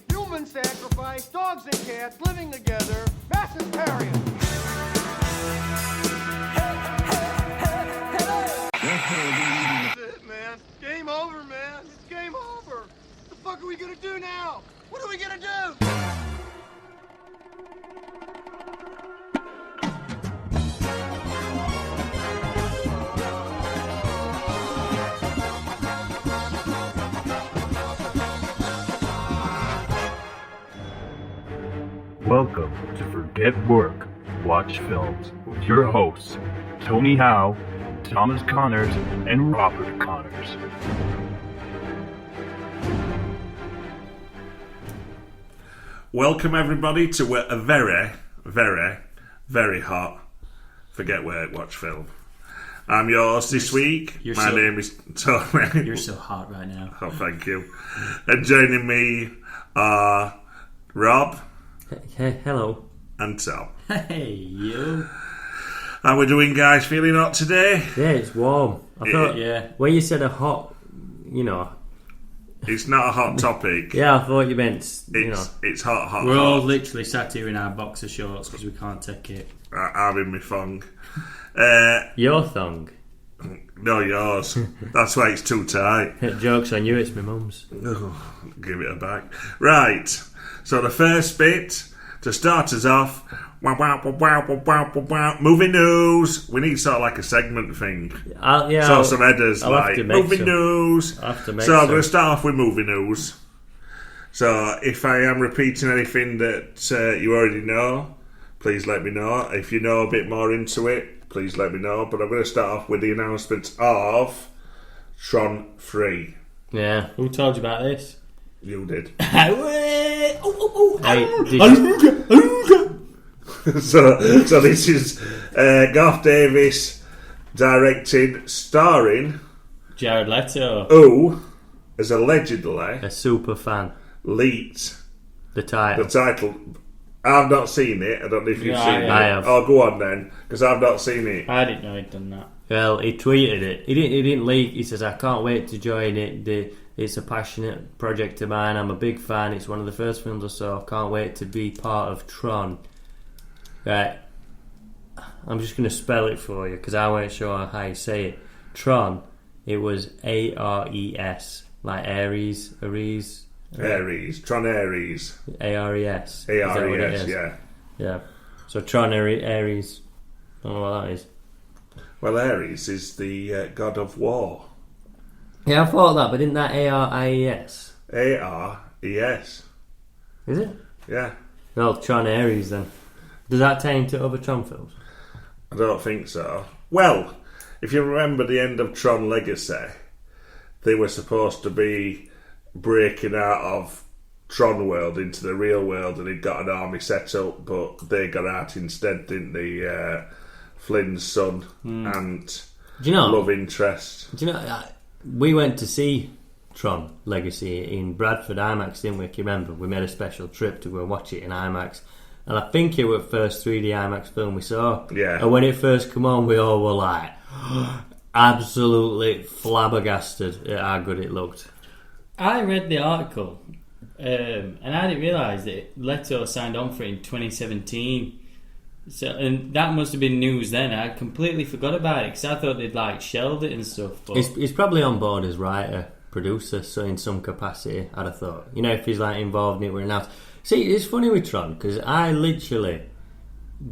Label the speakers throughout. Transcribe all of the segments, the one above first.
Speaker 1: Human sacrifice, dogs and cats living together, mass hysteria. That's it, man. Game over, man. It's game over. What the fuck are we gonna do now? What are we gonna do?
Speaker 2: Welcome to Forget Work, Watch Films with your hosts, Tony Howe, Thomas Connors, and Robert Connors.
Speaker 3: Welcome everybody to a very, very, very hot Forget Work, Watch Film. I'm yours this week. My name is Tony.
Speaker 4: You're so hot right now.
Speaker 3: Oh, thank you. And joining me are Rob.
Speaker 5: Hey, hello.
Speaker 3: And Tom.
Speaker 4: Hey, you.
Speaker 3: How we doing, guys? Feeling hot today?
Speaker 5: Yeah, it's warm. I thought,
Speaker 4: Yeah.
Speaker 5: when you said a hot,
Speaker 3: It's not a hot topic.
Speaker 5: yeah, I thought you meant,
Speaker 3: It's hot.
Speaker 4: We're all
Speaker 3: hot.
Speaker 4: literally sat here in our boxer shorts because we can't take it.
Speaker 3: I'm in my thong.
Speaker 5: your thong.
Speaker 3: No, yours. That's why it's too tight.
Speaker 5: Joke's on you, it's my mum's.
Speaker 3: Oh, give it a back. Right. So the first bit to start us off. Movie news. We need sort of like a segment thing. Some headers
Speaker 5: I'll
Speaker 3: like movie news.
Speaker 5: I'll have to make
Speaker 3: So I'm
Speaker 5: some.
Speaker 3: going to start off with movie news. So if I am repeating anything that you already know, please let me know. If you know a bit more into it, please let me know. But I'm going to start off with the announcement of Tron 3.
Speaker 5: Yeah.
Speaker 4: Who told you about this?
Speaker 3: You did.
Speaker 5: Hey,
Speaker 3: so this is Garth Davis directed, starring
Speaker 4: Jared Leto.
Speaker 3: who has allegedly
Speaker 5: a super fan.
Speaker 3: leaked
Speaker 5: The title.
Speaker 3: the title. I've not seen it. I don't know if you've
Speaker 4: Yeah,
Speaker 3: seen it.
Speaker 5: I have.
Speaker 3: Oh, go on then, because I've not seen it.
Speaker 4: I didn't know he'd done that.
Speaker 5: Well, he tweeted it. He didn't leak. He says, I can't wait to join it. It's a passionate project of mine. I'm a big fan. It's one of the first films I saw. Can't wait to be part of Tron. Right. I'm just going to spell it for you because I weren't sure how you say it. Tron. It was A-R-E-S. Like Aries.
Speaker 3: Aries. Tron Aries.
Speaker 5: A-R-E-S.
Speaker 3: A-R-E-S, yeah.
Speaker 5: Yeah. So Tron Aries. I don't know what that is.
Speaker 3: Well, Aries is the god of war.
Speaker 5: Yeah, I thought that, but isn't that A-R-I-E-S?
Speaker 3: A-R-E-S.
Speaker 5: Is it?
Speaker 3: Yeah.
Speaker 5: Well, Tron Aries then. Does that tie into other Tron films?
Speaker 3: I don't think so. Well, if you remember the end of Tron Legacy, they were supposed to be breaking out of Tron world into the real world, and he'd got an army set up, but they got out instead, didn't they? Flynn's son and
Speaker 5: Do you know?
Speaker 3: love interest.
Speaker 5: Do you know? We went to see Tron Legacy in Bradford IMAX, didn't we? Can you remember? We made a special trip to go and watch it in IMAX. And I think it was the first 3D IMAX film we saw.
Speaker 3: Yeah.
Speaker 5: And when it first came on, we all were like, absolutely flabbergasted at how good it looked.
Speaker 4: I read the article and I didn't realise that Leto signed on for it in 2017. So, and that must have been news then. I completely forgot about it because I thought they'd like shelved it and stuff. But
Speaker 5: He's probably on board as writer, producer, so in some capacity, I'd have thought. You know, if he's like involved in it, we're announced. See, it's funny with Tron because I literally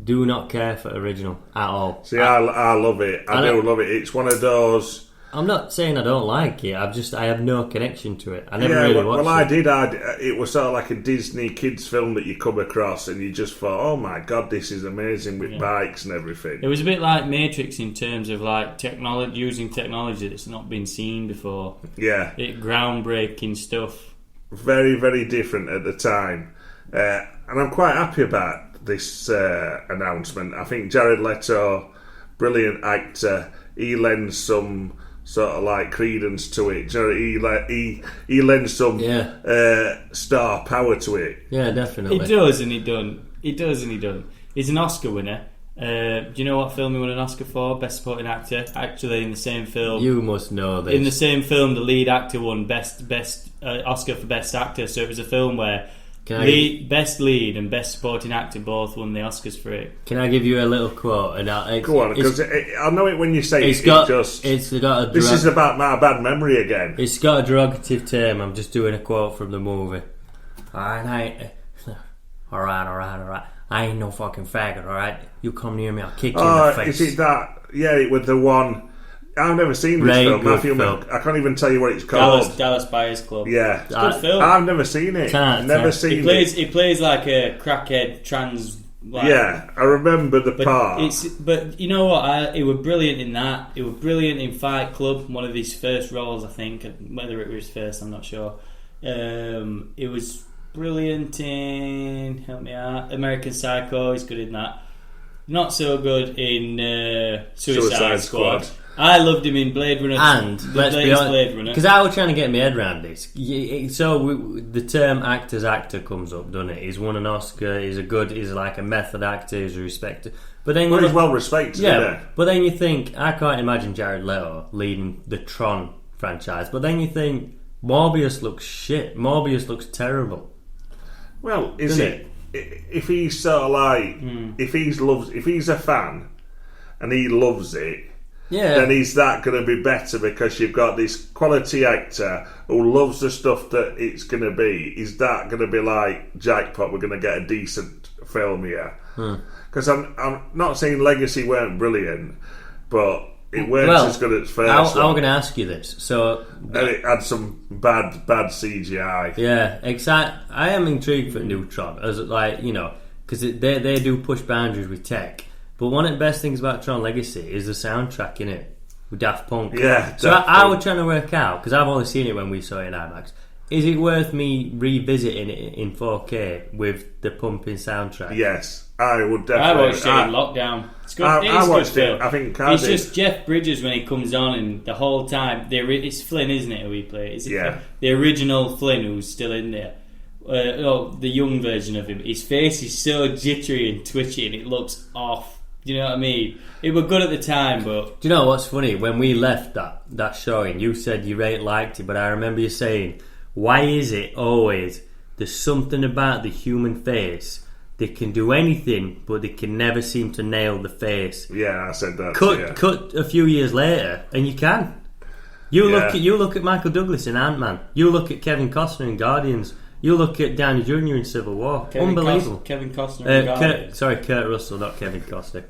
Speaker 5: do not care for original at all.
Speaker 3: See, I love it. I do love it. It's one of those.
Speaker 5: I'm not saying I don't like it. I have no connection to it. I never really watched it.
Speaker 3: Well, I did. It was sort of like a Disney kids film that you come across, and you just thought, "Oh my god, this is amazing with bikes and everything."
Speaker 4: it was a bit like Matrix in terms of like technology, using technology that's not been seen before.
Speaker 3: Yeah,
Speaker 4: Groundbreaking stuff.
Speaker 3: very, very different at the time, and I'm quite happy about this announcement. I think Jared Leto, brilliant actor, he lends some sort of like credence to it. You know, he lends some star power to it.
Speaker 5: Yeah, definitely.
Speaker 4: He does and he done. He does and he done. He's an Oscar winner. Do you know what film he won an Oscar for? Best Supporting Actor. Actually, in the same film.
Speaker 5: You must know this.
Speaker 4: In the same film, the lead actor won best Oscar for Best Actor. So it was a film where best lead and best supporting actor both won the Oscars for it.
Speaker 5: Can I give you a little quote?
Speaker 3: Go on, because I know it when you say
Speaker 5: it's got a.
Speaker 3: This is about my bad memory again.
Speaker 5: It's got a derogative term. I'm just doing a quote from the movie. All right. I ain't no fucking faggot. All right, you come near me, I'll kick you in the face.
Speaker 3: Is it that? Yeah, it was the one. I've never seen this film. Matthew Milk. I can't even tell you what it's called.
Speaker 4: Dallas Buyers Club.
Speaker 3: Yeah,
Speaker 4: it's a good film.
Speaker 3: I've never seen it. Never seen it.
Speaker 4: He plays like a crackhead trans.
Speaker 3: Yeah, I remember the part.
Speaker 4: But you know what? He was brilliant in that. He was brilliant in Fight Club, one of his first roles, I think. Whether it was his first, I'm not sure. It was brilliant in, help me out, American Psycho. He's good in that. Not so good in Suicide Squad. I loved him in Blade Runner.
Speaker 5: And let's be honest,
Speaker 4: Runner,
Speaker 5: because I was trying to get my head around this. The term actor's actor comes up, doesn't it? He's won an Oscar. He's like a method actor. He's respected. But then
Speaker 3: he's well respected. Yeah.
Speaker 5: But then you think, I can't imagine Jared Leto leading the Tron franchise. But then you think Morbius looks shit. Morbius looks terrible.
Speaker 3: Well, if he's sort of like if he's a fan and he loves it, then is that going to be better because you've got this quality actor who loves the stuff that it's going to be? Is that going to be like jackpot? We're going to get a decent film here because I'm not saying Legacy weren't brilliant, but it weren't as good as first.
Speaker 5: I'm going to ask you this. So,
Speaker 3: and it had some bad CGI.
Speaker 5: Yeah, I am intrigued for new Tron, as because they do push boundaries with tech. But one of the best things about Tron Legacy is the soundtrack in it with Daft Punk.
Speaker 3: Yeah.
Speaker 5: So I was trying to work out, because I've only seen it when we saw it in IMAX. Is it worth me revisiting it in 4K with the pumping soundtrack?
Speaker 3: Yes, I would definitely.
Speaker 4: I watched it in lockdown. It's good.
Speaker 3: I watched it. I think
Speaker 4: it's just Jeff Bridges when he comes on, and the whole time it's Flynn, isn't it? Who he plays? The original Flynn, who's still in there. The young version of him. His face is so jittery and twitchy, and it looks off. Do you know what I mean? It was good at the time, but...
Speaker 5: Do you know what's funny? When we left that showing, you said you ain't liked it, but I remember you saying, why is it always there's something about the human face? They can do anything, but they can never seem to nail the face.
Speaker 3: Yeah, I said that.
Speaker 5: Cut a few years later, and you can. You look at Michael Douglas in Ant-Man. You look at Kevin Costner in Guardians. You look at Downey Jr. in Civil War. Unbelievable.
Speaker 4: Kevin Costner.
Speaker 5: Kurt Russell, not Kevin Costner.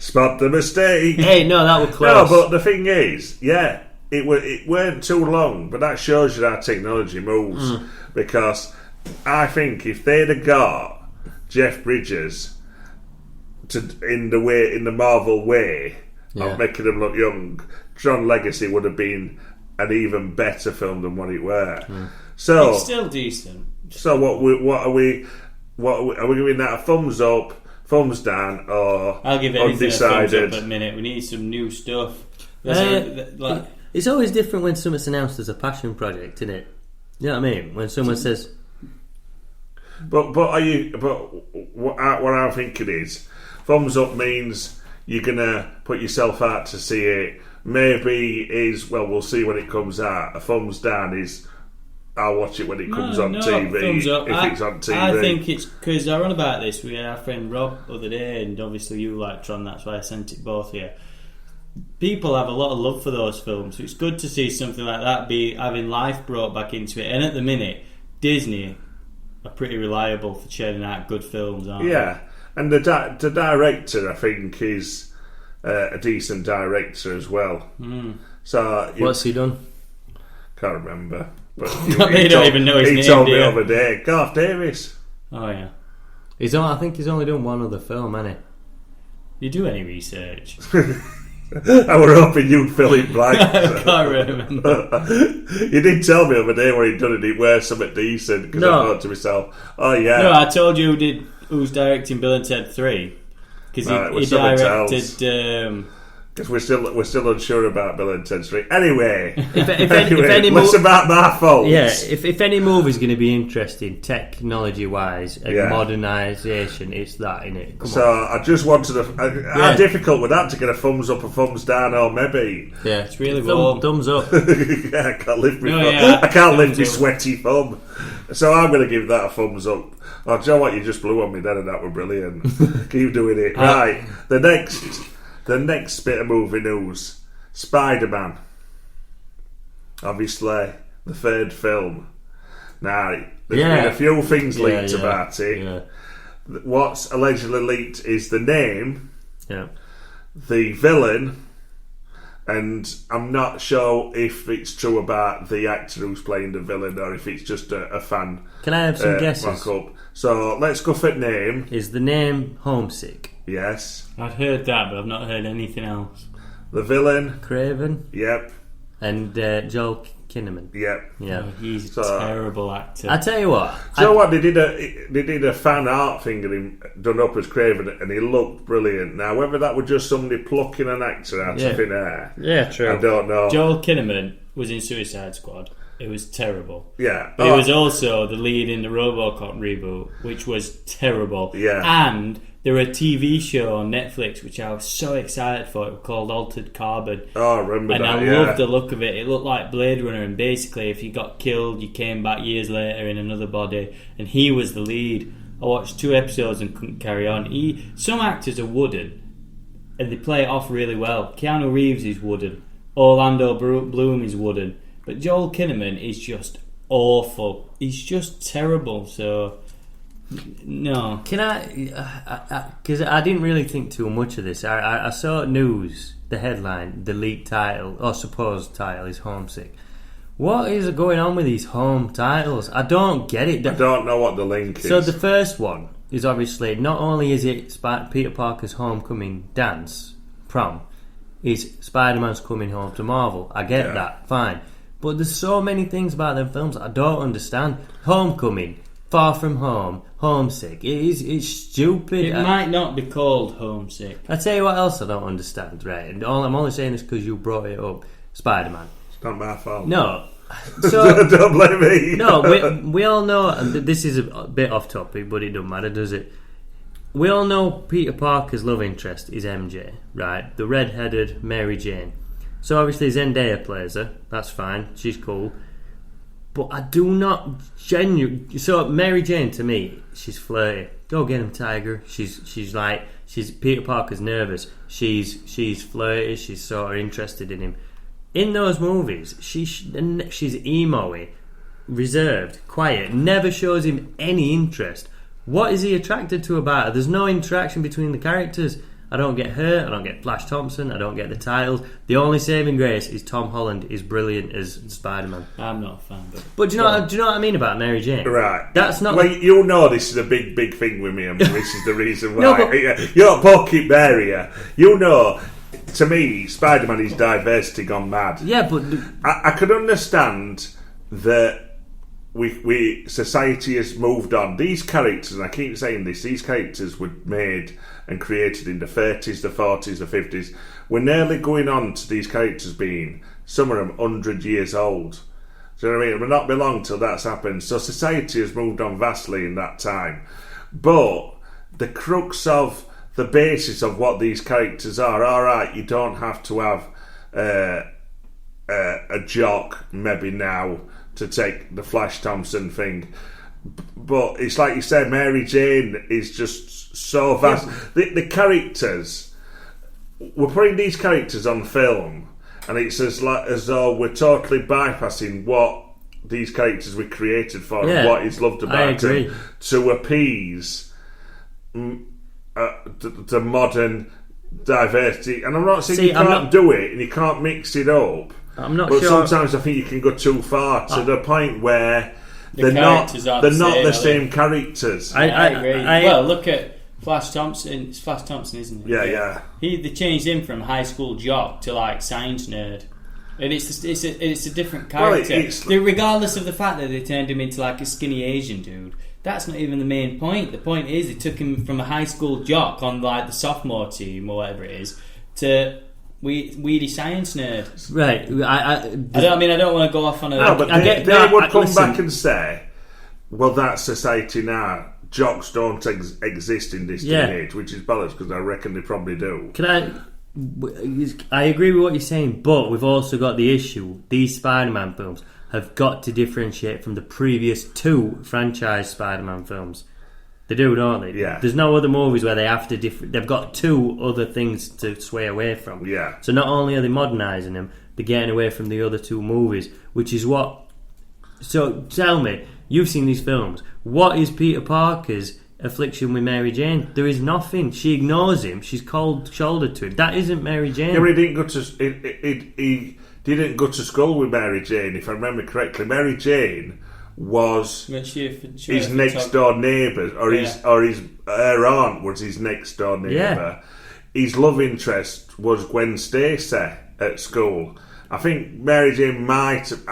Speaker 3: Spot the mistake.
Speaker 5: Hey, no, that was close.
Speaker 3: No, but the thing is, it weren't too long, but that shows you how technology moves. Because I think if they'd have got Jeff Bridges in the Marvel way of making him look young, Tron Legacy would have been an even better film than what it were. So
Speaker 4: it's still decent.
Speaker 3: So what are we giving that a thumbs up, thumbs down, or
Speaker 4: I'll give anything
Speaker 3: undecided?
Speaker 4: a thumbs up at a minute. We need some new stuff.
Speaker 5: It's always different when something's announced as a passion project, isn't it? You know what I mean? When someone says,
Speaker 3: but what I'm thinking is, thumbs up means you're gonna put yourself out to see it. Maybe we'll see when it comes out. A thumbs down is I'll watch it when it comes on TV.
Speaker 4: Thumbs up.
Speaker 3: If it's on TV,
Speaker 4: I think it's because I run about this. We had our friend Rob the other day, and obviously you like Tron. That's why I sent it both here. People have a lot of love for those films, so it's good to see something like that having life brought back into it. And at the minute, Disney are pretty reliable for churning out good films, aren't they?
Speaker 3: Yeah, and the director, I think, is a decent director as well. So
Speaker 5: what's he done?
Speaker 3: Can't remember. But
Speaker 4: you don't even know his name.
Speaker 3: He told me the other day, Garth Davis.
Speaker 4: Oh yeah,
Speaker 5: I think he's only done one other film, hasn't
Speaker 4: he? You do any research?
Speaker 3: I were hoping you'd fill in blank.
Speaker 4: I can't remember.
Speaker 3: You did tell me the other day when he'd done it, he'd wear something decent. Because I thought to myself, oh yeah.
Speaker 4: No, I told you who's directing Bill and Ted 3. Because he directed
Speaker 3: Because we're still unsure about Bill and Ted 3. Anyway,
Speaker 5: if any
Speaker 3: less about my fault.
Speaker 5: Yeah, if any movie's going to be interesting technology-wise and modernisation, it's that, innit? Come on.
Speaker 3: I just wanted how difficult would that to get a thumbs up, a thumbs down, or maybe...
Speaker 5: Yeah,
Speaker 4: it's really warm.
Speaker 5: Thumbs up.
Speaker 3: Yeah, I can't lift my thumb. I can't lift my sweaty thumb. So I'm going to give that a thumbs up. Oh, Joe, what you just blew on me then, and that were brilliant. Keep doing it. Right, the next bit of movie news. Spider-Man. Obviously, the third film. Now, there's been a few things leaked about it.
Speaker 5: Yeah.
Speaker 3: What's allegedly leaked is the name,
Speaker 5: the
Speaker 3: villain, and I'm not sure if it's true about the actor who's playing the villain or if it's just a fan.
Speaker 5: Can I have some guesses?
Speaker 3: So let's go for name.
Speaker 5: Is the name Homesick?
Speaker 3: Yes.
Speaker 4: I've heard that, but I've not heard anything else.
Speaker 3: The villain.
Speaker 5: Craven.
Speaker 3: Yep.
Speaker 5: And Joel Kinnaman.
Speaker 3: Yep.
Speaker 5: Yeah.
Speaker 4: Oh, he's a terrible actor.
Speaker 5: I tell you what.
Speaker 3: They did a fan art thing of him done up as Craven, and he looked brilliant. Now, whether that was just somebody plucking an actor out of thin air,
Speaker 5: true.
Speaker 3: I don't know.
Speaker 4: Joel Kinnaman was in Suicide Squad. It was terrible.
Speaker 3: Yeah.
Speaker 4: But he was also the lead in the RoboCop reboot, which was terrible.
Speaker 3: Yeah.
Speaker 4: And there was a TV show on Netflix which I was so excited for. It was called Altered Carbon.
Speaker 3: Oh, I remember
Speaker 4: and
Speaker 3: that,
Speaker 4: I loved the look of it. It looked like Blade Runner, and basically if you got killed, you came back years later in another body, and he was the lead. I watched 2 episodes and couldn't carry on. Some actors are wooden, and they play it off really well. Keanu Reeves is wooden. Orlando Bloom is wooden. But Joel Kinnaman is just awful. He's just terrible, so... No.
Speaker 5: Can I... Because I didn't really think too much of this. I saw news, the headline, the leaked title, or supposed title, is Homesick. What is going on with these home titles? I don't get it.
Speaker 3: I don't know what the link is.
Speaker 5: So the first one is obviously, not only is it Peter Parker's homecoming dance, prom, it's Spider-Man's coming home to Marvel. I get that, fine. But there's so many things about them films I don't understand. Homecoming, Far From Home, Homesick. It's stupid.
Speaker 4: It might not be called Homesick.
Speaker 5: I tell you what else I don't understand, right? And I'm only saying this because you brought it up. Spider-Man.
Speaker 3: It's not my fault.
Speaker 5: No. So,
Speaker 3: don't blame me.
Speaker 5: No, we all know, and this is a bit off topic, but it doesn't matter, does it? We all know Peter Parker's love interest is MJ, right? The red-headed Mary Jane. So obviously Zendaya plays her. That's fine. She's cool. But I do not genuinely... So Mary Jane, to me, she's flirty. Go get him, Tiger. She's Peter Parker's nervous. She's flirty. She's sort of interested in him. In those movies, she's emo-y, reserved, quiet, never shows him any interest. What is he attracted to about her? There's no interaction between the characters. I don't get her, I don't get Flash Thompson, I don't get the titles. The only saving grace is Tom Holland is brilliant as Spider-Man.
Speaker 4: I'm not a fan,
Speaker 5: but do you know what I mean about Mary Jane?
Speaker 3: Right.
Speaker 5: That's not.
Speaker 3: Well, you know this is a big thing with me, and this is the reason why. You're not poking Mary here. You know, to me, Spider-Man is diversity gone mad.
Speaker 5: Yeah, but
Speaker 3: I could understand that we society has moved on. These characters, and I keep saying this, these characters were made and created in the 30s, the 40s, the 50s. We're nearly going on to these characters being, some of them, 100 years old. Do you know what I mean? It will not be long till that's happened. So society has moved on vastly in that time. But the crux of the basis of what these characters are, alright, you don't have to have a jock maybe now to take the Flash Thompson thing. But it's like you said, Mary Jane is just so vast. Yeah. The characters, we're putting these characters on film, and it's as though we're totally bypassing what these characters were created for, and what is loved about them, to appease the modern diversity. And I'm not saying you can't do it and you can't mix it up.
Speaker 5: I'm not
Speaker 3: but
Speaker 5: sure.
Speaker 3: Sometimes I think you can go too far to the point where they're not the same characters.
Speaker 4: I agree. Well, look at Flash Thompson. It's Flash Thompson, isn't it?
Speaker 3: Yeah.
Speaker 4: They changed him from high school jock to like science nerd, and it's a different character. Regardless of the fact that they turned him into like a skinny Asian dude, that's not even the main point. The point is they took him from a high school jock on like the sophomore team or whatever it is to weedy science nerd.
Speaker 5: Right.
Speaker 4: I don't want to go off on a.
Speaker 3: No, but they would come back and say, well, that's society now. Jocks don't exist in this day and age, which is bollocks, because I reckon they probably do.
Speaker 5: I agree with what you're saying, but we've also got the issue. These Spider-Man films have got to differentiate from the previous 2 franchise Spider-Man films. They do, don't they?
Speaker 3: Yeah.
Speaker 5: There's no other movies where they have to they've got 2 other things to sway away from.
Speaker 3: Yeah.
Speaker 5: So not only are they modernising them, they're getting away from the other 2 movies, which is what... So tell me, you've seen these films. What is Peter Parker's affliction with Mary Jane? There is nothing. She ignores him. She's cold shouldered to him. That isn't Mary Jane.
Speaker 3: Yeah, but he didn't go to... He didn't go to school with Mary Jane, if I remember correctly. Mary Jane was his next door neighbour, her aunt was his next door neighbour.
Speaker 5: Yeah.
Speaker 3: His love interest was Gwen Stacy at school. I think Mary Jane might have...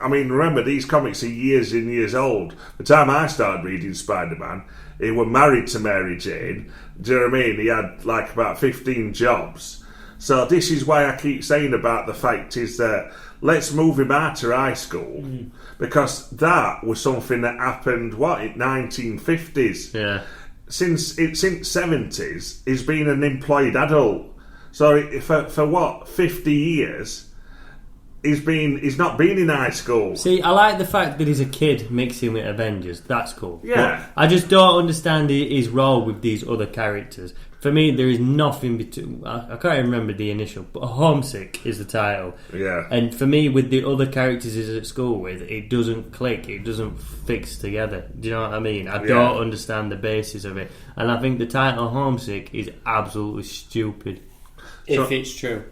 Speaker 3: I mean, remember, these comics are years and years old. The time I started reading Spider-Man, he was married to Mary Jane. Do you know what I mean? He had like about 15 jobs. So this is why I keep saying about the fact is that let's move him out of high school, because that was something that happened, in 1950s?
Speaker 5: Yeah.
Speaker 3: Since 70s, he's been an employed adult. So for what, 50 years... He's not been in high school.
Speaker 5: See, I like the fact that he's a kid mixing with Avengers. That's cool.
Speaker 3: Yeah.
Speaker 5: But I just don't understand his role with these other characters. For me, there is nothing between... I can't even remember the initial, but Homesick is the title.
Speaker 3: Yeah.
Speaker 5: And for me, with the other characters he's at school with, it doesn't click. It doesn't fix together. Do you know what I mean? I don't understand the basis of it. And I think the title Homesick is absolutely stupid.
Speaker 4: If it's true.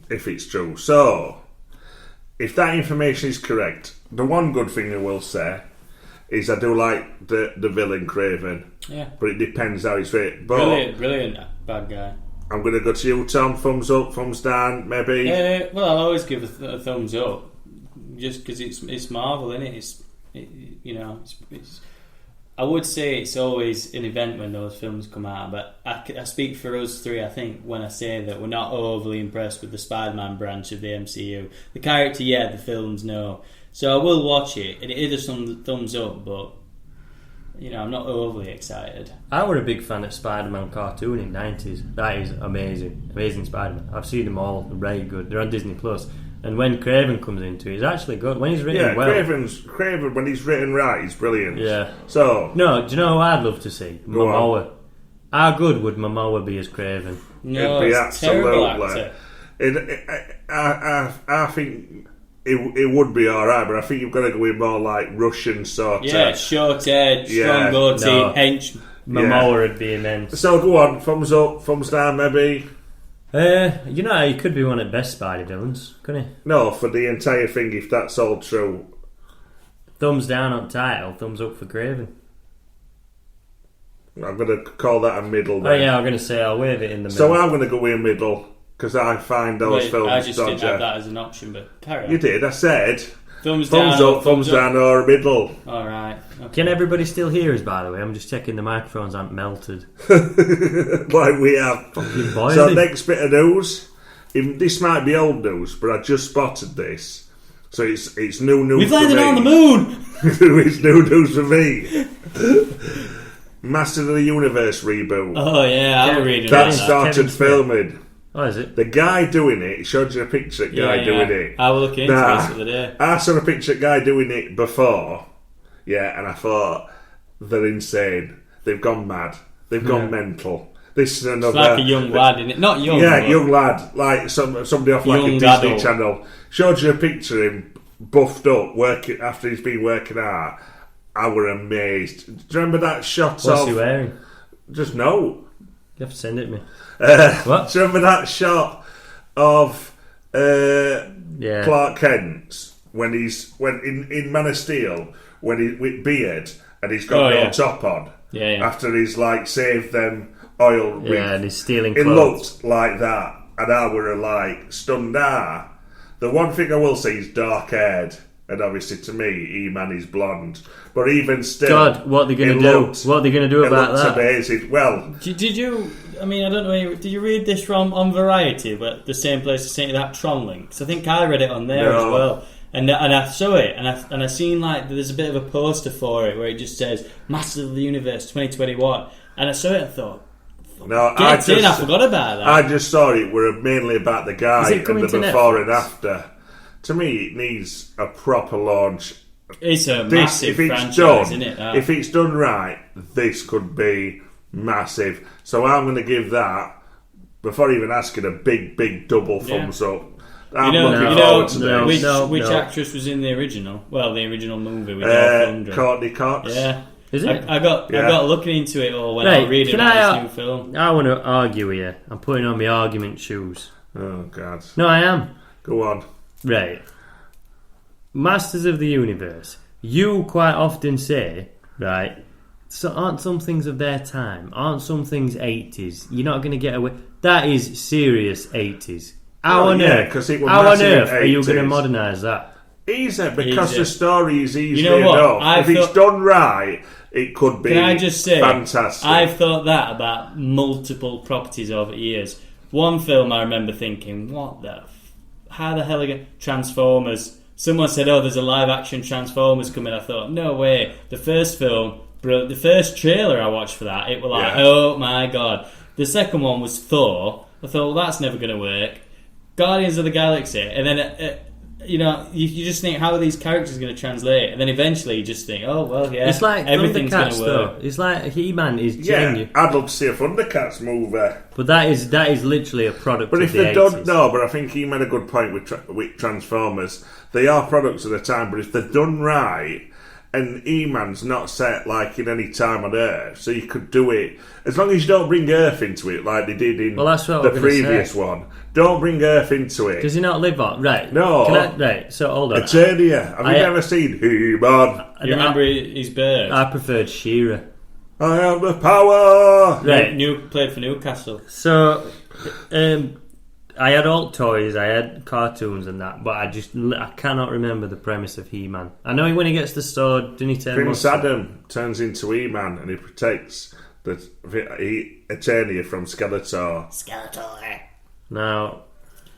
Speaker 3: If it's true. So... if that information is correct, the one good thing I will say is I do like the villain Craven.
Speaker 4: Yeah.
Speaker 3: But it depends how he's written. But
Speaker 4: Brilliant bad guy.
Speaker 3: I'm going to go to you, Tom. Thumbs up, thumbs down, maybe?
Speaker 4: Well, I'll always give a thumbs up, just because it's Marvel, isn't it? It's I would say it's always an event when those films come out, but I speak for us three, I think, when I say that we're not overly impressed with the Spider-Man branch of the MCU. The character, yeah, the films, no. So I will watch it, and it is some thumbs up, but, I'm not overly excited.
Speaker 5: I was a big fan of Spider-Man cartoon in the 90s. That is amazing. Amazing Spider-Man. I've seen them all. They're very good. They're on Disney+. And when Craven comes into it, he's actually good. When he's written well...
Speaker 3: Craven, when he's written right, he's brilliant.
Speaker 5: Yeah.
Speaker 3: So...
Speaker 5: No, do you know who I'd love to see? Momoa. How good would Momoa be as Craven?
Speaker 4: No,
Speaker 3: it'd be
Speaker 4: it's terrible actor.
Speaker 3: I think it would be alright, but I think you've got to go with more like Russian sort of...
Speaker 4: Yeah, short head, strong goatee, hench.
Speaker 5: Momoa would be immense.
Speaker 3: So go on, thumbs up, thumbs down maybe...
Speaker 5: he could be one of the best Spider villains, couldn't he?
Speaker 3: No, for the entire thing, if that's all true.
Speaker 5: Thumbs down on title, thumbs up for Craven.
Speaker 3: I'm going to call that a middle then.
Speaker 5: Oh yeah, I'm going to say I'll wave it in the middle.
Speaker 3: So I'm going to go with middle, because I find those films
Speaker 4: I just
Speaker 3: dodgy.
Speaker 4: didn't have that as an option, but carry on.
Speaker 3: You did, I said...
Speaker 4: Thumbs
Speaker 3: up, thumbs down, or middle.
Speaker 4: Alright. Okay.
Speaker 5: Can everybody still hear us, by the way? I'm just checking the microphones aren't melted.
Speaker 3: Like we have.
Speaker 5: Fucking boy,
Speaker 3: so next bit of news. This might be old news, but I just spotted this. So it's new news.
Speaker 4: We've landed
Speaker 3: for me.
Speaker 4: on the moon!
Speaker 3: It's new news for me. Master of the Universe reboot.
Speaker 4: Oh yeah, I was reading
Speaker 3: that.
Speaker 4: that.
Speaker 3: Started filming.
Speaker 5: Oh, is it?
Speaker 3: The guy doing it, he showed you a picture of the guy doing it.
Speaker 4: I will look into this the other day.
Speaker 3: I saw a picture of the guy doing it before, and I thought, they're insane. They've gone mad. They've gone mental. This is another...
Speaker 4: It's like a young lad, isn't it? Not young,
Speaker 3: yeah,
Speaker 4: but
Speaker 3: young lad. Like somebody off like a Disney
Speaker 4: adult.
Speaker 3: Channel. Showed you a picture of him buffed up, working after he's been working out. I were amazed. Do you remember that shot
Speaker 5: What's he wearing?
Speaker 3: Just no.
Speaker 5: You have to send it to me.
Speaker 3: What? Do you remember that shot of Clark Kent when in Man of Steel when he with beard and he's got no top on?
Speaker 4: Yeah.
Speaker 3: After he's like saved them oil rig.
Speaker 5: Yeah, and he's stealing
Speaker 3: It
Speaker 5: clothes.
Speaker 3: looked like that, and I were like stunned. The one thing I will say is dark haired. And obviously, to me, E-Man is blonde. But even still...
Speaker 5: God, what are they going to do? What are they going to do about that?
Speaker 3: It looks amazing. Well...
Speaker 4: Did you... I mean, I don't know. Did you read this from on Variety, but the same place I sent you that Tron link? 'Cause I think I read it on there as well. And I saw it, and I seen like there's a bit of a poster for it where it just says "Masters of the Universe 2021," and I saw it and thought,
Speaker 3: No,
Speaker 4: I forgot about that.
Speaker 3: I just saw it were mainly about the guy and the before
Speaker 5: Netflix?
Speaker 3: and after. To me, it needs a proper launch.
Speaker 4: It's a massive franchise, isn't it?
Speaker 3: If it's done right, this could be massive. So I'm going to give that, before even asking, a big double thumbs up. I'm looking forward to this.
Speaker 4: Which actress was in the original? Well, the original movie with Dolph Lundgren.
Speaker 3: Courtney Cox.
Speaker 4: Yeah.
Speaker 5: Is it?
Speaker 4: I got looking into it all when I was reading about this new film.
Speaker 5: I want to argue with you. I'm putting on my argument shoes.
Speaker 3: Oh, God.
Speaker 5: No, I am.
Speaker 3: Go on.
Speaker 5: Right. Masters of the Universe. You quite often say, right, so aren't some things of their time? Aren't some things 80s? You're not going to get away. That is serious 80s. How on earth are you going to modernise that?
Speaker 3: Easy, because the story is easy
Speaker 4: what?
Speaker 3: enough. If it's done right, it could be
Speaker 4: Can I just say,
Speaker 3: fantastic.
Speaker 4: I've thought that about multiple properties over the years. One film I remember thinking, how the hell are you Transformers? Someone said, there's a live-action Transformers coming. I thought, no way. The first film, the first trailer I watched for that, it was like, oh my God. The second one was Thor. I thought, well, that's never going to work. Guardians of the Galaxy. And then, you just think, how are these characters going to translate? And then eventually you just think,
Speaker 5: it's like
Speaker 4: everything's going to
Speaker 5: Thundercats,
Speaker 4: work.
Speaker 5: though. It's like He-Man is genuine.
Speaker 3: I'd love to see a Thundercats movie.
Speaker 5: But that is literally a product
Speaker 3: But
Speaker 5: of
Speaker 3: if
Speaker 5: the
Speaker 3: they
Speaker 5: 80s.
Speaker 3: don't know, but I think he made a good point with Transformers. They are products of the time, but if they're done right, and E-Man's not set like in any time on Earth, so you could do it as long as you don't bring Earth into it, like they did in the previous one. Don't bring Earth into it.
Speaker 5: Does he not live on? Right.
Speaker 3: No.
Speaker 5: Right. So hold on.
Speaker 3: Eternia. Have you never seen He-Man?
Speaker 4: You remember his bird?
Speaker 5: I preferred She-Ra.
Speaker 3: I have the power.
Speaker 5: Right.
Speaker 4: Played for Newcastle.
Speaker 5: So, I had old toys, I had cartoons and that, but I cannot remember the premise of He-Man. I know when he gets the sword, didn't he turn
Speaker 3: Prince Adam turns into He-Man and he protects the Eternia from Skeletor.
Speaker 5: Now,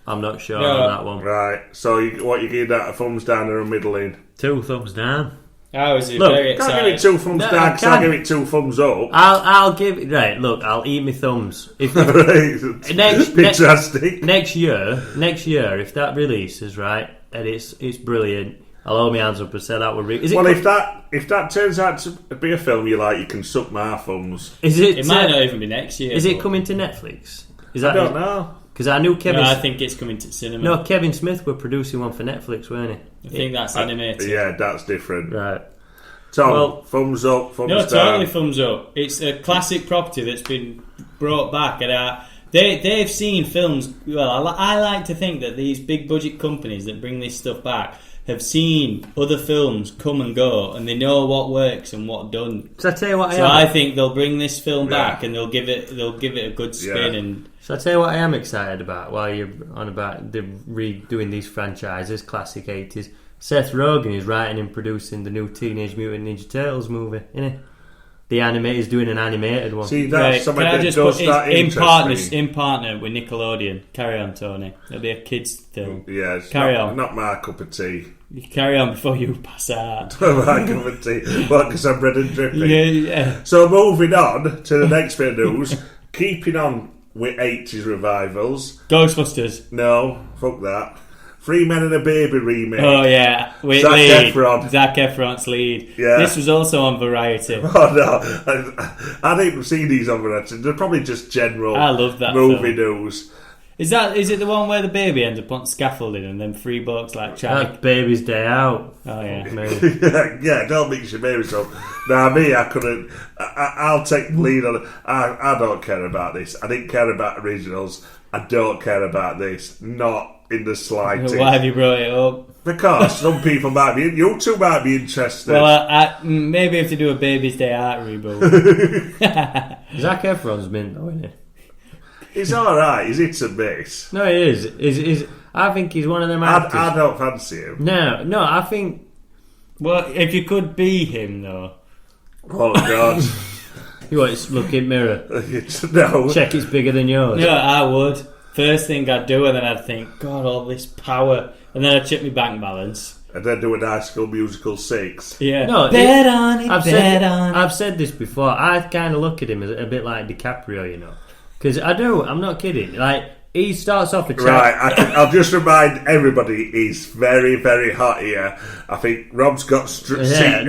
Speaker 5: I'm not sure on that one.
Speaker 3: Right, so you give that a thumbs down or a middling?
Speaker 5: 2 thumbs down.
Speaker 4: I was very excited.
Speaker 3: Can't give it 2 thumbs down because I'll give it 2 thumbs up.
Speaker 5: I'll give it... Right, look, I'll eat my thumbs. Next year, if that releases, right, and it's brilliant, I'll hold my hands up and say that would...
Speaker 3: if that turns out to be a film you like, you can suck my thumbs.
Speaker 4: It might not even be next year.
Speaker 5: Is it coming to Netflix?
Speaker 3: I don't know.
Speaker 5: Because I knew Kevin...
Speaker 4: No, I think it's coming to cinema.
Speaker 5: No, Kevin Smith were producing one for Netflix, weren't he?
Speaker 4: I think that's animated.
Speaker 3: Yeah, that's different.
Speaker 5: Right.
Speaker 3: Tom, thumbs up, thumbs down.
Speaker 4: Totally thumbs up. It's a classic property that's been brought back, and they've seen films. Well, I like to think that these big budget companies that bring this stuff back have seen other films come and go, and they know what works and what doesn't.
Speaker 5: So I tell you what,
Speaker 4: I think they'll bring this film back and they'll give it a good spin. And
Speaker 5: so I tell you what, I am excited about while you're on about the redoing these franchises, classic 80s. Seth Rogen is writing and producing the new Teenage Mutant Ninja Turtles movie, isn't he? The animator's doing an animated one.
Speaker 3: See, that's something that does that
Speaker 4: in partner with Nickelodeon. Carry on, Tony. It'll be a kids' film.
Speaker 3: Yeah, it's
Speaker 4: carry on.
Speaker 3: Not my cup of tea.
Speaker 4: You carry on before you pass out.
Speaker 3: My cup of tea. Well, because I'm red and dripping.
Speaker 4: Yeah.
Speaker 3: So moving on to the next bit of news. Keeping on with 80s revivals.
Speaker 4: Ghostbusters.
Speaker 3: No, fuck that. 3 Men and a Baby remake.
Speaker 4: Oh yeah, with
Speaker 3: Zac Efron.
Speaker 4: Zac Efron's lead.
Speaker 3: Yeah.
Speaker 4: This was also on Variety.
Speaker 3: Oh no, I didn't see these on Variety. They're probably just general.
Speaker 4: I love that
Speaker 3: movie
Speaker 4: film.
Speaker 3: news.
Speaker 4: Is it the one where the baby ends up on scaffolding and then 3 blokes like trying?
Speaker 5: That's Baby's Day Out.
Speaker 4: Oh yeah,
Speaker 3: yeah. Don't mix your babies up. Me, I couldn't. I'll take the lead on it. I don't care about this. I didn't care about originals. I don't care about this. Not in the slightest.
Speaker 4: Why have you brought it up?
Speaker 3: Because some people might be. You two might be interested.
Speaker 4: Well, maybe if they do a Baby's Day Out reboot.
Speaker 5: Zac Efron's mint though, isn't he?
Speaker 3: He's alright, he's hit and miss.
Speaker 5: No, he is. I think he's one of them actors.
Speaker 3: I don't fancy him.
Speaker 5: No, I think...
Speaker 4: Well, if you could be him, though.
Speaker 3: Oh, God.
Speaker 5: You want to look in mirror.
Speaker 3: No.
Speaker 5: Check it's bigger than yours.
Speaker 4: No, I would. First thing I'd do, and then I'd think, God, all this power. And then I'd check my bank balance.
Speaker 3: And then do a High School Musical 6.
Speaker 4: Yeah.
Speaker 5: No,
Speaker 4: bet on it,
Speaker 5: I've said this before. I kind of look at him as a bit like DiCaprio, you know. Because I do, I'm not kidding. Like, he starts off a chat.
Speaker 3: Right, I'll just remind everybody he's very, very hot here. I think Rob's got sunstroke.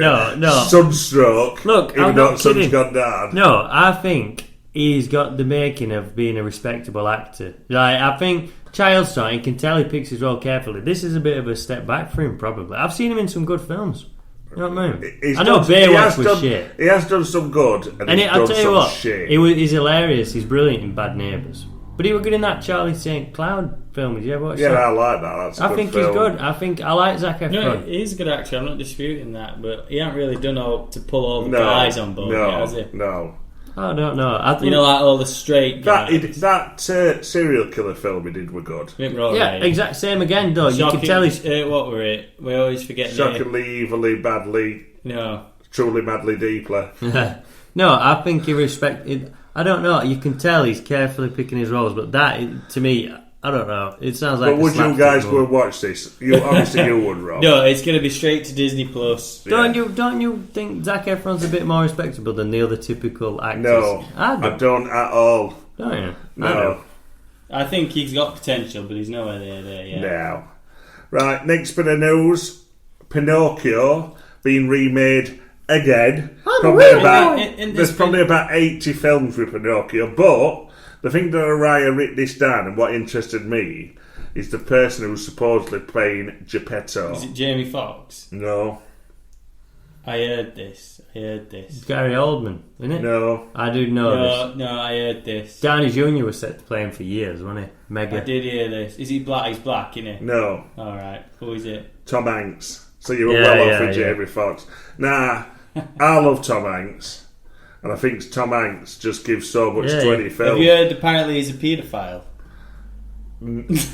Speaker 5: Look,
Speaker 3: even
Speaker 5: I'm
Speaker 3: though
Speaker 5: not
Speaker 3: the sun's
Speaker 5: kidding.
Speaker 3: gone down.
Speaker 5: No, I think he's got the making of being a respectable actor. Like, I think Child's Song, you can tell he picks his role carefully. This is a bit of a step back for him, probably. I've seen him in some good films. You know what I mean? I know Baywatch was shit.
Speaker 3: He has done some good, and he's
Speaker 5: I'll
Speaker 3: done
Speaker 5: tell you
Speaker 3: some
Speaker 5: what,
Speaker 3: shit.
Speaker 5: he's hilarious. He's brilliant in Bad Neighbours. But he was good in that Charlie St. Cloud film. Did you ever watch that?
Speaker 3: Yeah, I like that. That's a
Speaker 5: I
Speaker 3: good
Speaker 5: think
Speaker 3: film.
Speaker 5: he's good. I like Zac Efron.
Speaker 4: No, he's a good actor. I'm not disputing that, but he ain't really done all to pull all the guys on board, yet, has he?
Speaker 3: No.
Speaker 5: I don't know.
Speaker 4: You know, like all the straight guys.
Speaker 3: That serial killer film he did were good.
Speaker 5: Yeah, exact same again, though. You can tell he's...
Speaker 4: what were it? We always forget
Speaker 3: Shockingly, evilly, badly.
Speaker 4: No.
Speaker 3: Truly, madly, deeply.
Speaker 5: No, I think he respected... I don't know. You can tell he's carefully picking his roles, but that, to me, I don't know. It sounds like.
Speaker 3: But would you guys go and watch this? Obviously, you would, Rob.
Speaker 4: No, it's going to be straight to Disney Plus.
Speaker 5: Don't you think Zac Efron's a bit more respectable than the other typical actors?
Speaker 3: No,
Speaker 5: I
Speaker 3: don't at all.
Speaker 5: Don't you?
Speaker 3: No.
Speaker 4: I think he's got potential, but he's nowhere there yet.
Speaker 3: No. Right, next bit of news: Pinocchio being remade again. There's probably about 80 films with Pinocchio, but the thing that Araya writ this down and what interested me is the person who's supposedly playing Geppetto.
Speaker 4: Is it Jamie Foxx?
Speaker 3: No.
Speaker 4: I heard this.
Speaker 5: It's Gary Oldman, isn't it?
Speaker 3: No.
Speaker 5: I do know this.
Speaker 4: No, I heard this.
Speaker 5: Downey Jr. was set to play him for years, wasn't he? Mega.
Speaker 4: I did hear this. Is he black? He's black, isn't he?
Speaker 3: No.
Speaker 4: Alright, who is it?
Speaker 3: Tom Hanks. So you were well off with Jamie Foxx. Nah, I love Tom Hanks. And I think Tom Hanks just gives so much to any film.
Speaker 4: Have you heard apparently he's a paedophile?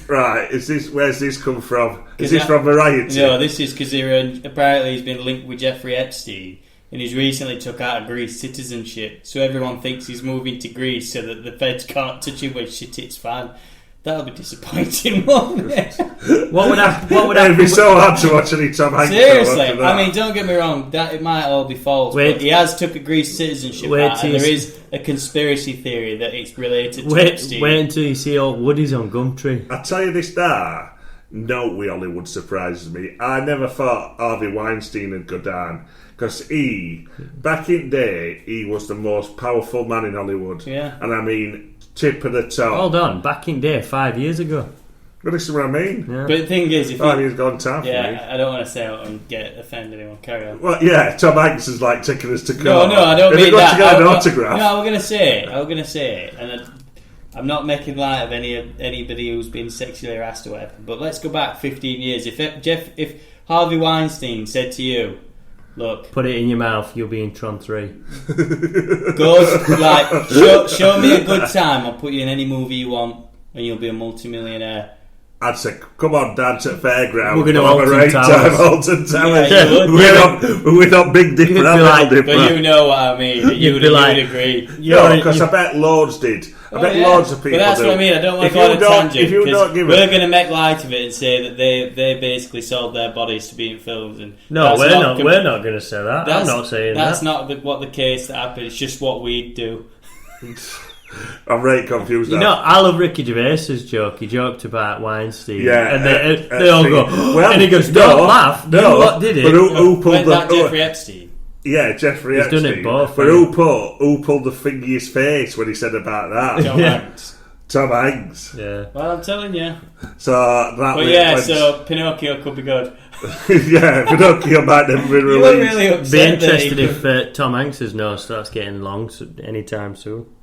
Speaker 3: Right, where's this come from? Is this from Variety?
Speaker 4: No, this is because apparently he's been linked with Jeffrey Epstein, and he's recently took out of Greece citizenship, so everyone thinks he's moving to Greece so that the feds can't touch him when shit hits fan. That'll be disappointing, won't it?
Speaker 5: What would happen?
Speaker 3: It'd be so hard to watch any Tom Hanks.
Speaker 4: Seriously, I mean, don't get me wrong. That it might all be false. But he has took a Greece citizenship out, and there is a conspiracy theory that it's related to Epstein.
Speaker 5: Wait until you see all Woody's on Gumtree.
Speaker 3: I tell you this now. No, Hollywood surprises me. I never thought Harvey Weinstein would go down because back in the day, he was the most powerful man in Hollywood.
Speaker 4: Yeah,
Speaker 3: and I mean. Tip of the top.
Speaker 5: Hold on, back in day, 5 years ago.
Speaker 3: But this is what I mean.
Speaker 5: Yeah.
Speaker 4: But the thing is, if
Speaker 3: 5 years gone time for me.
Speaker 4: I don't want to say it and offend anyone. Carry on.
Speaker 3: Well, yeah, Tom Hanks is like taking us to court.
Speaker 4: No, I don't mean that.
Speaker 3: To get an autograph.
Speaker 4: No, I was going to say it, and I'm not making light of anybody who's been sexually harassed or whatever. But let's go back 15 years. If Harvey Weinstein said to you, look,
Speaker 5: put it in your mouth, you'll be in Tron 3.
Speaker 4: Show me a good time, I'll put you in any movie you want and you'll be a multi-millionaire.
Speaker 3: I'd say, come on, dance at Fairground.
Speaker 5: We're going to
Speaker 3: Alton Towers.
Speaker 4: Yeah,
Speaker 3: we're not big different.
Speaker 4: But you know what I mean. You'd agree.
Speaker 3: No, because I bet loads did. I bet loads of people.
Speaker 4: But that's
Speaker 3: do.
Speaker 4: what I mean. I don't want to go on a tangent.
Speaker 3: If you don't give
Speaker 4: we're going to make light of it and say that they basically sold their bodies to be in films. And
Speaker 5: no, we're not going to say that. I'm not saying
Speaker 4: that's
Speaker 5: that.
Speaker 4: That's not what the case that happened. It's just what we do.
Speaker 3: I'm really confused now.
Speaker 5: You know, I love Ricky Gervais's joke. He joked about Weinstein.
Speaker 3: Yeah.
Speaker 5: And they all go,
Speaker 3: well,
Speaker 5: and he goes, don't laugh.
Speaker 3: No,
Speaker 5: what did it?
Speaker 3: But who pulled
Speaker 4: that Jeffrey Epstein?
Speaker 3: Yeah, Jeffrey Epstein.
Speaker 5: He's done it both.
Speaker 3: But who pulled the finger in his face when he said about that?
Speaker 4: Tom Hanks.
Speaker 3: Tom Hanks.
Speaker 5: Yeah.
Speaker 4: Well, I'm telling you.
Speaker 3: So
Speaker 4: Pinocchio could be good.
Speaker 3: Yeah, Pinocchio might never be released.
Speaker 4: You were really upset.
Speaker 5: Be interested if Tom Hanks's nose starts getting long anytime soon.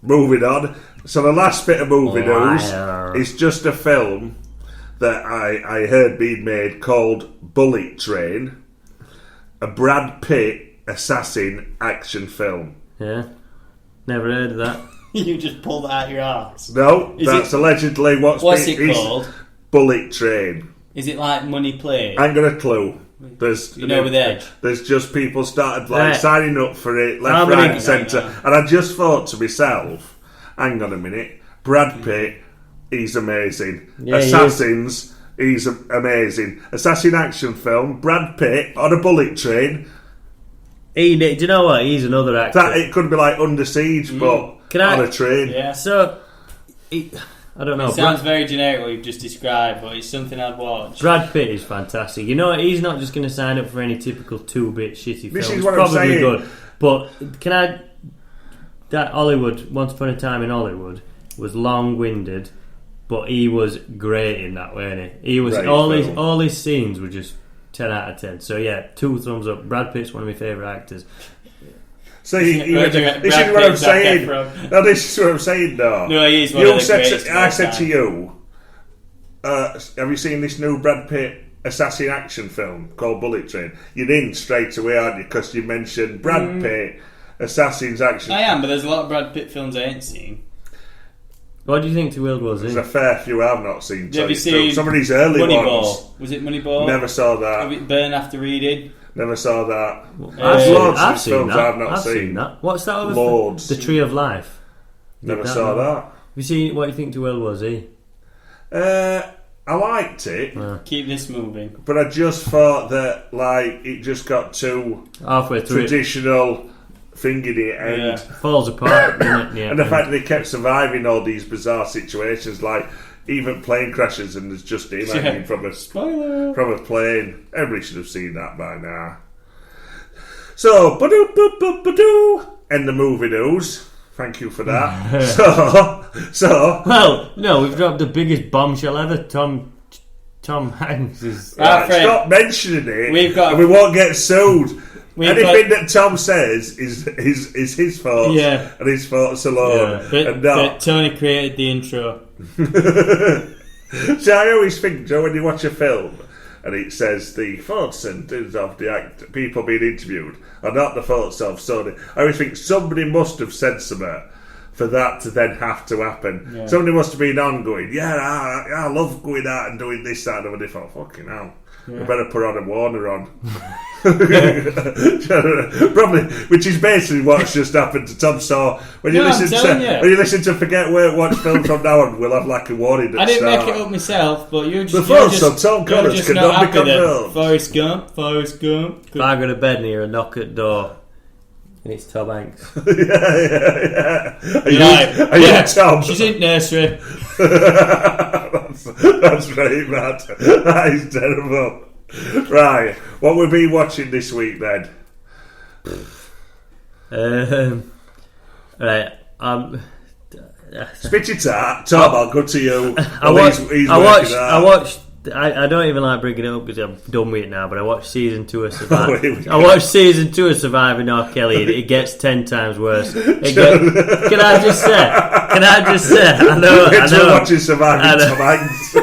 Speaker 3: Moving on. So the last bit of movie news is just a film that I heard being made called Bullet Train, a Brad Pitt assassin action film.
Speaker 5: Yeah, never heard of that.
Speaker 4: You just pulled that out your arse.
Speaker 3: No, that's allegedly what's
Speaker 4: it called?
Speaker 3: Bullet Train.
Speaker 4: Is it like Money Plane?
Speaker 3: I ain't got a clue. There's
Speaker 4: with Edge.
Speaker 3: There's just people started
Speaker 5: Right.
Speaker 3: signing up for it,
Speaker 5: How
Speaker 3: left,
Speaker 5: many-
Speaker 3: right, and centre, and I just thought to myself, hang on a minute, Brad Pitt, he's amazing.
Speaker 5: Yeah, he is.
Speaker 3: Assassins, he's amazing. Assassin action film, Brad Pitt on a bullet train.
Speaker 5: Do you know what? He's another actor.
Speaker 3: That it could be like Under Siege, but on a train.
Speaker 4: Yeah.
Speaker 5: So, I don't know.
Speaker 4: It sounds very generic what you've just described, but it's something I'd watch.
Speaker 5: Brad Pitt is fantastic. You know what? He's not just going to sign up for any typical 2-bit shitty
Speaker 3: This
Speaker 5: film.
Speaker 3: is what I'm
Speaker 5: Probably
Speaker 3: saying.
Speaker 5: good. But that Hollywood, Once Upon a Time in Hollywood, was long-winded, but he was great in that, weren't he? He was
Speaker 3: Great film.
Speaker 5: all his scenes were just 10 out of 10. So yeah, 2 thumbs up. Brad Pitt's one of my favourite actors.
Speaker 3: So this is
Speaker 4: Brad
Speaker 3: what I'm
Speaker 4: Pitt, Zac
Speaker 3: saying.
Speaker 4: Efron.
Speaker 3: No, this is what I'm saying, though.
Speaker 4: No, he is one of the
Speaker 3: said
Speaker 4: greatest of
Speaker 3: I
Speaker 4: all
Speaker 3: said to
Speaker 4: time.
Speaker 3: you, have you seen this new Brad Pitt assassin action film called Bullet Train? You're in straight away, aren't you? Because you mentioned Brad Pitt, assassins action.
Speaker 4: I am, but there's a lot of Brad Pitt films I ain't seen.
Speaker 5: What do you think to World War Z?
Speaker 3: There's a fair few I've not seen.
Speaker 4: Have you seen
Speaker 3: some of these early ones?
Speaker 4: Moneyball? Was it Moneyball?
Speaker 3: Never saw that.
Speaker 4: Burn After Reading?
Speaker 3: Never saw that.
Speaker 5: I've
Speaker 3: loads of
Speaker 5: I've
Speaker 3: these
Speaker 5: seen
Speaker 3: films
Speaker 5: that.
Speaker 3: I've not seen.
Speaker 5: that. What's that other
Speaker 3: Loads.
Speaker 5: The Tree of Life.
Speaker 3: Never
Speaker 5: Did
Speaker 3: saw that.
Speaker 5: Have you seen What Do You Think to World War Z?
Speaker 3: I liked it,
Speaker 4: Keep this moving.
Speaker 3: but I just thought that it just got too
Speaker 5: Halfway through it
Speaker 3: traditional thing in it, and
Speaker 4: Yeah.
Speaker 5: falls apart, doesn't it? Yeah.
Speaker 3: and the fact that they kept surviving all these bizarre situations, like even plane crashes, and there's just him hanging from a plane. Everybody should have seen that by now. So, end the movie news. Thank you for that. so
Speaker 5: Well, no, we've dropped the biggest bombshell ever. Tom Hanks is.
Speaker 3: right,
Speaker 4: Fred,
Speaker 3: stop mentioning it,
Speaker 4: we've
Speaker 3: and we won't get sued.
Speaker 4: We've
Speaker 3: Anything that Tom says is his fault,
Speaker 4: Yeah.
Speaker 3: and his faults alone,
Speaker 5: Yeah.
Speaker 3: and
Speaker 4: but
Speaker 3: not.
Speaker 4: Tony created the intro.
Speaker 3: So I always think, Joe, when you watch a film and it says the faults and things of the people being interviewed are not the faults of Sony, I always think somebody must have said something for that to then have to happen.
Speaker 4: Yeah.
Speaker 3: Somebody must have been on going, I love going out and doing this, that, and they thought, fucking hell. We better put on a Warner on. Probably, which is basically what's just happened to Tom. So when you
Speaker 4: No, I'm
Speaker 3: listen
Speaker 4: telling
Speaker 3: to
Speaker 4: you.
Speaker 3: when you listen to Forget Where to Watch Film from now on, we'll have like a warning. At
Speaker 4: I didn't
Speaker 3: start.
Speaker 4: make it up myself, but you're just.
Speaker 3: The
Speaker 4: you're
Speaker 3: faults
Speaker 4: just,
Speaker 3: of Tom
Speaker 4: you're
Speaker 3: Collins
Speaker 4: just
Speaker 3: cannot
Speaker 4: not
Speaker 3: be
Speaker 4: happy that
Speaker 3: confirmed.
Speaker 4: Forrest Gump.
Speaker 5: If I go to bed near a knock at door, and it's Tom Hanks.
Speaker 3: yeah. Are
Speaker 4: Right.
Speaker 3: you Tom?
Speaker 4: She's in nursery.
Speaker 3: That's very bad. That is terrible. Right, what we'll be watching this week then?
Speaker 5: Right.
Speaker 3: Spit it out. Tom, I'll go to you.
Speaker 5: I watched. I don't even like bringing it up because I'm done with it now. But I watched season 2 of Survivor.
Speaker 3: Here we go.
Speaker 5: I watched season 2 of Surviving R. Kelly. And it gets 10 times worse. Can I just say? I know.
Speaker 3: Watching Surviving Tom Hanks.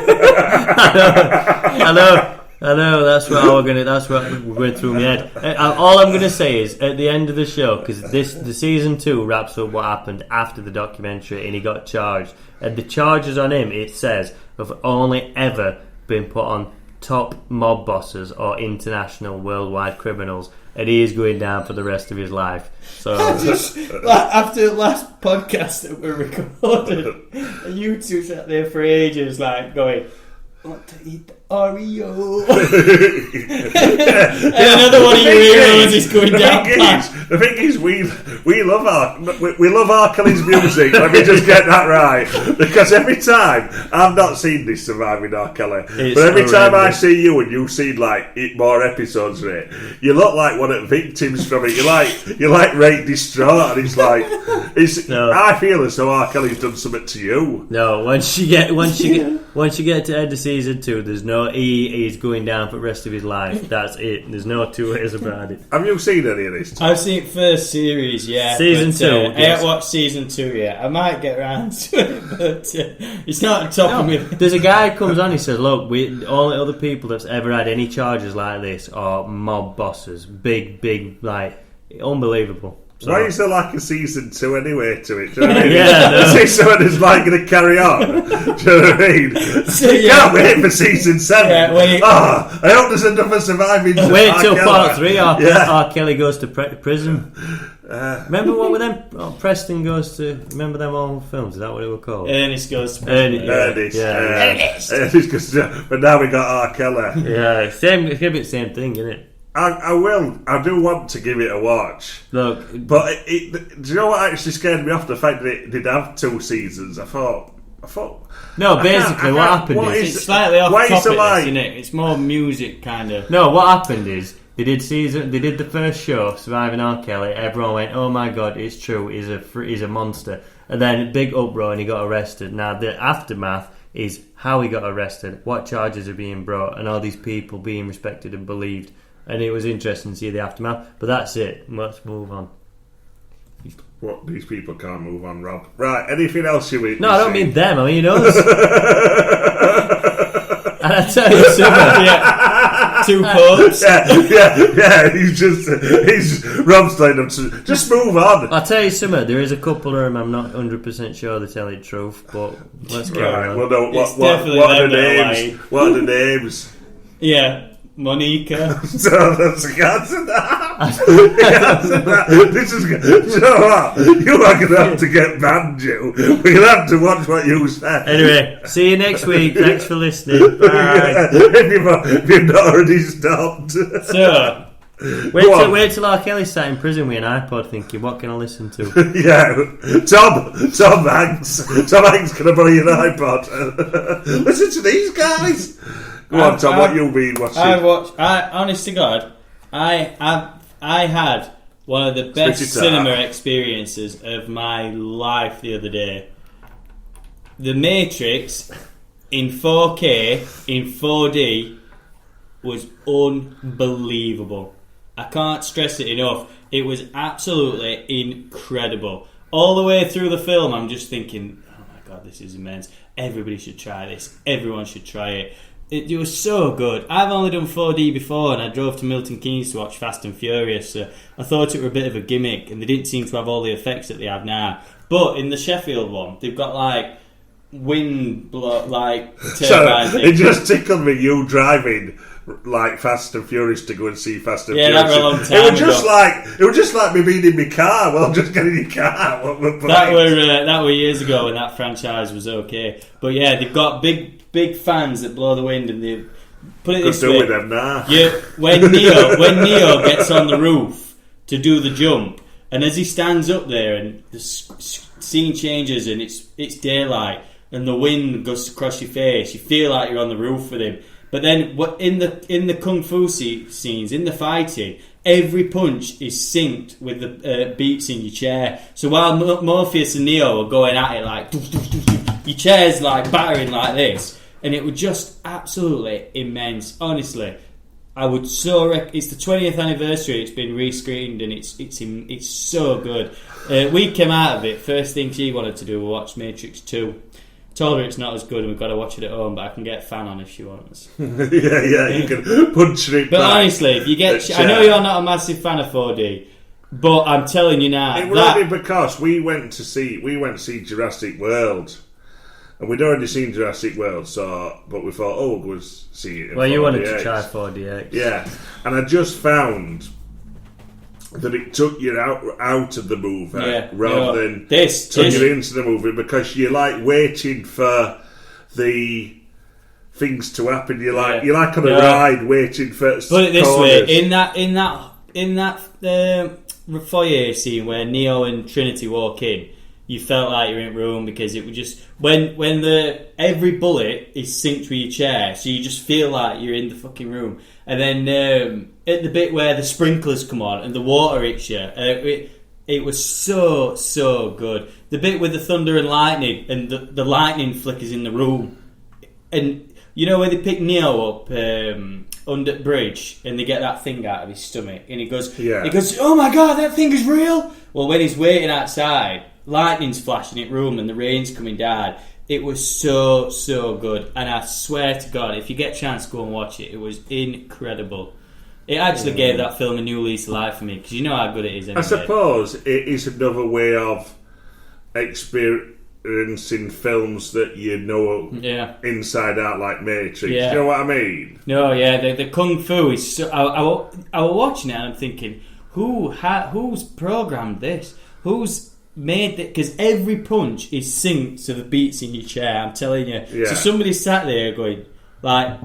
Speaker 5: I know. That's what went through my head. All I'm going to say is at the end of the show, because the season 2 wraps up what happened after the documentary, and he got charged. And the charges on him, it says, have only ever been put on top mob bosses or international worldwide criminals, and he is going down for the rest of his life. So
Speaker 4: After the last podcast that we recorded, you two sat there for ages, like going, "I want to eat the Oreo." And another one of your heroes is going down.
Speaker 3: The thing is, we love R. Kelly's music. Let me just get that right, because every time I've not seen this Surviving R. Kelly,
Speaker 5: It's
Speaker 3: but every time I
Speaker 5: horrendous.
Speaker 3: see you and you've seen more episodes of it, you look like one of the victims from it. You're like right distraught, and
Speaker 5: No.
Speaker 3: I feel as though R. Kelly's done something to you.
Speaker 5: no, once you get to end of season 2, there's no he's going down for the rest of his life. That's it. There's no two ways about it.
Speaker 3: Have you seen any of this?
Speaker 4: I've seen first series, yeah.
Speaker 5: Season
Speaker 4: but,
Speaker 5: 2,
Speaker 4: I
Speaker 5: yes.
Speaker 4: haven't watched season 2 yet. I might get around to it, but it's not on top of me.
Speaker 5: There's a guy who comes on. He says, "Look, all the other people that's ever had any charges like this are mob bosses, big, like unbelievable." So.
Speaker 3: Why is there like a season 2 anyway to it? Do you know what I mean?
Speaker 5: Yeah, no.
Speaker 3: I see someone who's like going to carry on. Do you know what I mean?
Speaker 4: So,
Speaker 3: You can't wait for season 7.
Speaker 4: Yeah,
Speaker 3: I hope there's enough of surviving.
Speaker 5: Wait till part 3.
Speaker 3: Yeah.
Speaker 5: R. Kelly goes to prison. Remember what with them? Oh, Preston goes to. Remember them old films? Is that what it was called?
Speaker 4: Ernest goes to prison.
Speaker 3: Ernest.
Speaker 5: Yeah.
Speaker 3: Ernest goes to- but now we got R. Kelly.
Speaker 5: Yeah, same. It's gonna be the same thing, isn't it?
Speaker 3: I will. I do want to give it a watch.
Speaker 5: Look,
Speaker 3: But do you know what actually scared me off? The fact that it did have 2 seasons. I thought.
Speaker 5: no.
Speaker 3: I
Speaker 5: Basically,
Speaker 3: can't-
Speaker 5: what happened
Speaker 3: what
Speaker 5: is
Speaker 4: It's slightly off
Speaker 3: why is
Speaker 4: topic,
Speaker 3: it like-
Speaker 4: isn't it? It's more music kind of.
Speaker 5: no. What happened is they did the first show, Surviving R. Kelly. Everyone went, "Oh my god, it's true. He's a monster." And then a big uproar, and he got arrested. Now the aftermath is how he got arrested, what charges are being brought, and all these people being respected and believed. And it was interesting to see the aftermath. But that's it. Let's move on.
Speaker 3: What, these people can't move on, Rob. Right, anything else you eat?
Speaker 5: No, I don't mean them. I mean us. And I tell you something.
Speaker 4: Yeah. 2 pubs.
Speaker 3: Yeah. He's Rob's telling them to just move on.
Speaker 5: I'll tell you something. There is a couple of them. I'm not 100% sure they're telling the truth, but let's go.
Speaker 3: Right,
Speaker 5: on.
Speaker 3: well, no,
Speaker 4: It's
Speaker 3: what
Speaker 4: definitely
Speaker 3: are the
Speaker 4: them that are
Speaker 3: names?
Speaker 4: lying.
Speaker 3: What are the names?
Speaker 4: Yeah. Monica.
Speaker 3: So that's the answer that. This is good. You know what? You are going to have to get banned, you. We're going to have to watch what you say.
Speaker 5: Anyway, see you next week. Thanks for listening. Bye.
Speaker 3: Yeah, if you've not already stopped.
Speaker 4: So,
Speaker 5: Wait till R. Kelly sat in prison with an iPod thinking, what can I listen to?
Speaker 3: Yeah, Tom Hanks. Tom Hanks, can I borrow your iPod? Listen to these guys. Go on, Tom. What you'll be watching?
Speaker 4: honest to God, I had one of the best
Speaker 3: Spit it
Speaker 4: cinema
Speaker 3: out.
Speaker 4: experiences of my life the other day. The Matrix in 4K in 4D was unbelievable. I can't stress it enough. It was absolutely incredible. All the way through the film, I'm just thinking, oh my God, this is immense. Everybody should try this. Everyone should try it. It was so good. I've only done 4D before, and I drove to Milton Keynes to watch Fast and Furious, so I thought it were a bit of a gimmick, and they didn't seem to have all the effects that they have now. But in the Sheffield one, they've got like wind turbine
Speaker 3: So,
Speaker 4: thing.
Speaker 3: it just tickled me, you driving like Fast and Furious to go and see Fast and Furious.
Speaker 4: that was a long time
Speaker 3: It was just like me being in my car. Well, just getting in your car. What were
Speaker 4: That were years ago when that franchise was okay. But yeah, they've got big fans that blow the wind, and they put it
Speaker 3: Could
Speaker 4: this
Speaker 3: do
Speaker 4: way.
Speaker 3: with them now.
Speaker 4: Yeah, when Neo gets on the roof to do the jump, and as he stands up there, and the scene changes, and it's daylight, and the wind goes across your face, you feel like you're on the roof with him. But then, in the kung fu scenes, in the fighting, every punch is synced with the beats in your chair. So while Morpheus and Neo are going at it like, doof, doof, doof, doof, your chair's like battering like this, and it was just absolutely immense. Honestly, I would it's the 20th anniversary. It's been rescreened, and it's so good. We came out of it. First thing she wanted to do was watch Matrix 2. Told her it's not as good and we've got to watch it at home, but I can get a fan on if she wants.
Speaker 3: yeah, you can punch it
Speaker 4: But
Speaker 3: back.
Speaker 4: honestly, if you get, I know you're not a massive fan of 4D, but I'm telling you now,
Speaker 3: It was only because we went to see Jurassic World, and we'd already seen Jurassic World, but we thought, we'll go see it in
Speaker 5: Well, you wanted
Speaker 3: 4DX.
Speaker 5: to try 4DX.
Speaker 3: Yeah, and I just found that it took you out of the movie rather than took you into the movie, because you're like waiting for the things to happen. You're like on a ride waiting for.
Speaker 4: Put it this
Speaker 3: corners.
Speaker 4: way: in that foyer scene where Neo and Trinity walk in, you felt like you're in a room, because it was just when every bullet is synced with your chair, so you just feel like you're in the fucking room. And then at the bit where the sprinklers come on and the water hits you, it was so good. The bit with the thunder and lightning, and the lightning flickers in the room, and you know where they pick Neo up under the bridge, and they get that thing out of his stomach, and he goes, "Oh my God, that thing is real!" Well, when he's waiting outside, lightning's flashing in the room and the rain's coming down. It was so good, and I swear to God, if you get a chance, go and watch it. It was incredible. It actually gave that film a new lease of life for me, because you know how good it is anyway.
Speaker 3: I suppose it is another way of experiencing films that you know inside out, like Matrix.
Speaker 4: Yeah.
Speaker 3: You know what I mean?
Speaker 4: No, yeah, the Kung Fu is so... I was watching it and I'm thinking, who's programmed this? Who's made it? Because every punch is synced to the beats in your chair, I'm telling you.
Speaker 3: Yeah.
Speaker 4: So somebody sat there going, like,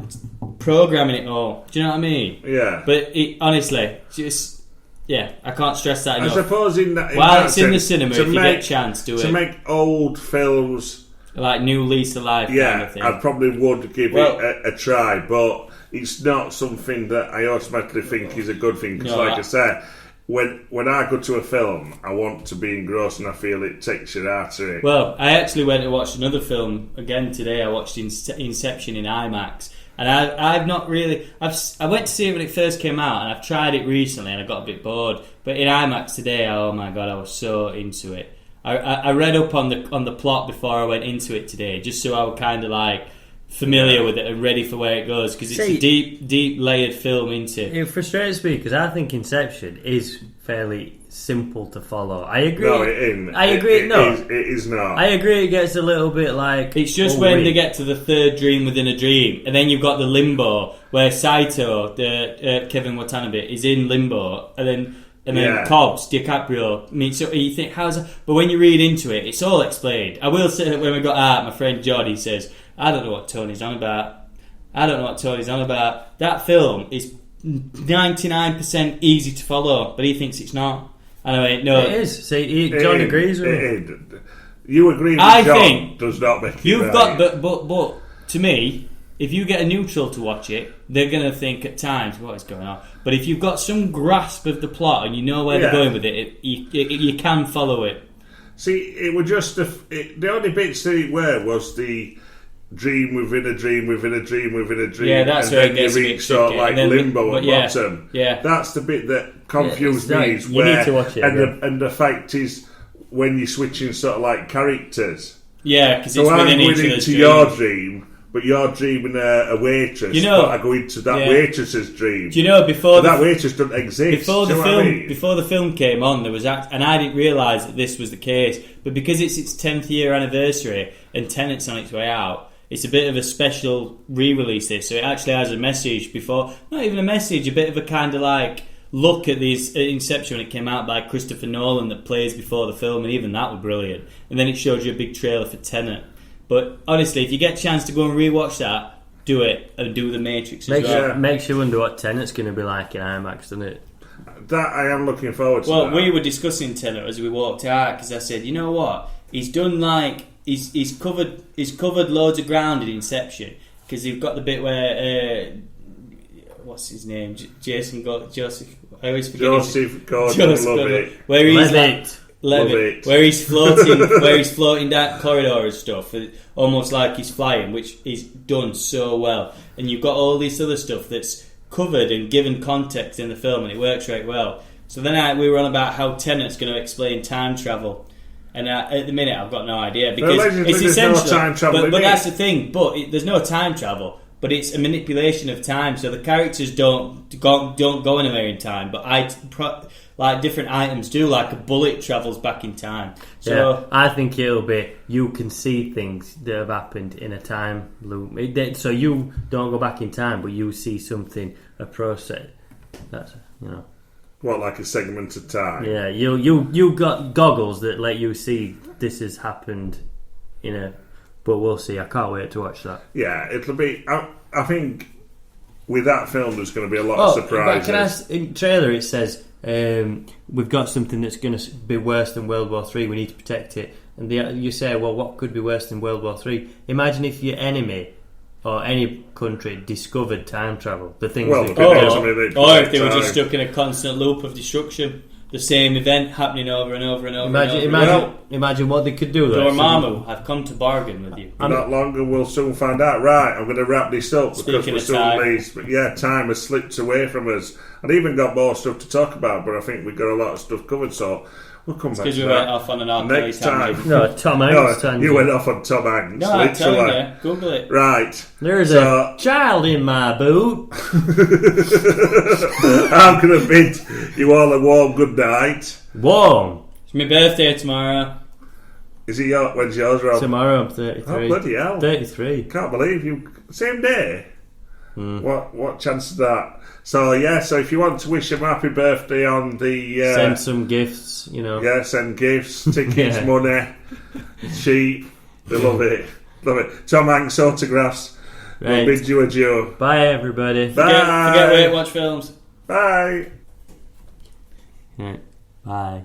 Speaker 4: programming it all. Do you know what I mean?
Speaker 3: Yeah.
Speaker 4: But it, honestly, just... Yeah, I can't stress that enough.
Speaker 3: I suppose in that...
Speaker 4: While
Speaker 3: that
Speaker 4: it's in the
Speaker 3: sense,
Speaker 4: cinema, if you get a chance, do it.
Speaker 3: To make old films...
Speaker 4: Like new lease of life kind of thing.
Speaker 3: I probably would give it a try, but it's not something that I automatically think is a good thing. Because, I say, when I go to a film, I want to be engrossed, and I feel it takes your heart to it.
Speaker 4: Well, I actually went to watch another film again today. I watched Inception in IMAX, and I've not really. I went to see it when it first came out, and I've tried it recently, and I got a bit bored. But in IMAX today, oh my god, I was so into it. I read up on the plot before I went into it today, just so I was kind of like familiar with it and ready for where it goes, because it's a deep layered film into it.
Speaker 5: It frustrates me because I think Inception is fairly simple to follow. I agree.
Speaker 3: No, it isn't.
Speaker 5: I agree.
Speaker 3: It is not.
Speaker 5: I agree. It gets a little bit like
Speaker 4: it's just when they get to the third dream within a dream, and then you've got the limbo where Saito, the Kevin Watanabe, is in limbo, and then Cobbs, DiCaprio meets up. You think, how's that? But when you read into it, it's all explained. I will say that when we got out, my friend Jody says, I don't know what Tony's on about. That film is 99% easy to follow, but he thinks it's not. Anyway, no.
Speaker 5: It is. See, John agrees with me.
Speaker 3: You agree with
Speaker 4: I
Speaker 3: John
Speaker 4: think
Speaker 3: does not make it
Speaker 4: you've
Speaker 3: right.
Speaker 4: got, but to me, if you get a neutral to watch it, they're going to think at times, what is going on? But if you've got some grasp of the plot and you know where they're going with it, you can follow it.
Speaker 3: See, it was just the only bits that it were was the dream within a dream within a dream within a dream.
Speaker 4: Yeah, that's
Speaker 3: and
Speaker 4: where
Speaker 3: then
Speaker 4: it gets
Speaker 3: you
Speaker 4: a bit
Speaker 3: reach sort of
Speaker 4: tricky.
Speaker 3: like
Speaker 4: And then
Speaker 3: limbo at bottom.
Speaker 4: Yeah.
Speaker 3: That's the bit that confused me. Is
Speaker 5: you
Speaker 3: where,
Speaker 5: need to watch it
Speaker 3: and the fact is when you're switching sort of like characters.
Speaker 4: Yeah, because
Speaker 3: so
Speaker 4: it's
Speaker 3: I'm
Speaker 4: within each
Speaker 3: going
Speaker 4: of
Speaker 3: into
Speaker 4: the
Speaker 3: your dream, but you're dreaming a waitress.
Speaker 4: You know,
Speaker 3: but I go into that waitress's dream.
Speaker 4: Do you know before
Speaker 3: that waitress doesn't exist?
Speaker 4: Before the film,
Speaker 3: I mean?
Speaker 4: before the film came on, there was and I didn't realise that this was the case. But because it's its 10th year anniversary and Tenet's on its way out, it's a bit of a special re-release. This, so it actually has a message before, not even a message, a bit of a kind of like look at these Inception when it came out by Christopher Nolan that plays before the film, and even that was brilliant. And then it showed you a big trailer for Tenet. But honestly, if you get a chance to go and rewatch that, do it, and do The Matrix as well.
Speaker 5: Makes you wonder what Tenet's going to be like in IMAX, doesn't it?
Speaker 3: That I am looking forward to.
Speaker 4: Well, we were discussing Tenet as we walked out, because I said, you know what, he's done like he's covered loads of ground in Inception, because you've got the bit where what's his name, Joseph. I always forget.
Speaker 3: Joseph Gordon-Levitt.
Speaker 4: Where he's
Speaker 3: Levitt.
Speaker 4: Where he's floating down corridor and stuff, almost like he's flying, which is done so well. And you've got all this other stuff that's covered and given context in the film, and it works right well. So then we were on about how Tenet's going to explain time travel, and at the minute I've got no idea, because it's essential.
Speaker 3: No time travel,
Speaker 4: but that's the thing. But there's no time travel. But it's a manipulation of time, so the characters don't go anywhere in time. But like different items do, like a bullet travels back in time. So
Speaker 5: I think it'll be you can see things that have happened in a time loop. So you don't go back in time, but you see something, a process. That's
Speaker 3: What, like a segment of time?
Speaker 5: Yeah, you got goggles that let you see this has happened in a. But we'll see. I can't wait to watch that.
Speaker 3: Yeah, it'll be. I think with that film, there's going to be a lot of surprises.
Speaker 5: In trailer, it says we've got something that's going to be worse than World War III. We need to protect it. And you say, well, what could be worse than World War III? Imagine if your enemy or any country discovered time travel. The things
Speaker 3: or
Speaker 4: if they were just stuck in a constant loop of destruction. The same event happening over and over and over.
Speaker 5: Imagine what they could do.
Speaker 4: Dormammu, I've come to bargain with you.
Speaker 3: Not long, and we'll soon find out. Right, I'm going to wrap this up because we're soon late. But yeah, time has slipped away from us. I'd even got more stuff to talk about, but I think we've got a lot of stuff covered. So We'll come back
Speaker 4: Because
Speaker 3: to
Speaker 4: we
Speaker 3: that.
Speaker 4: went off on an R. Kelly
Speaker 3: Next time.
Speaker 4: tangent.
Speaker 5: No, Tom Hanks
Speaker 3: No,
Speaker 5: tangent.
Speaker 3: you went off on Tom Hanks.
Speaker 4: No, I'm
Speaker 3: literally.
Speaker 4: telling you. Google it.
Speaker 3: Right.
Speaker 5: There's
Speaker 3: So-
Speaker 5: a child in my boot.
Speaker 3: I'm going to bid you all a warm good night.
Speaker 5: Warm.
Speaker 4: It's my birthday tomorrow.
Speaker 3: Is it when's yours, Rob?
Speaker 5: Tomorrow I'm 33.
Speaker 3: Oh, bloody hell.
Speaker 5: 33.
Speaker 3: Can't believe you. Same day? What chance is that? So, yeah, so if you want to wish him happy birthday on the...
Speaker 5: Send some gifts, you know.
Speaker 3: Yeah, send gifts, tickets,
Speaker 5: Yeah.
Speaker 3: money, cheap. They love it. Love it. Tom Hanks autographs.
Speaker 5: Right.
Speaker 3: We'll bid you adieu.
Speaker 5: Bye, everybody.
Speaker 3: Bye.
Speaker 4: Forget where to watch films.
Speaker 3: Bye.
Speaker 5: Right. Bye.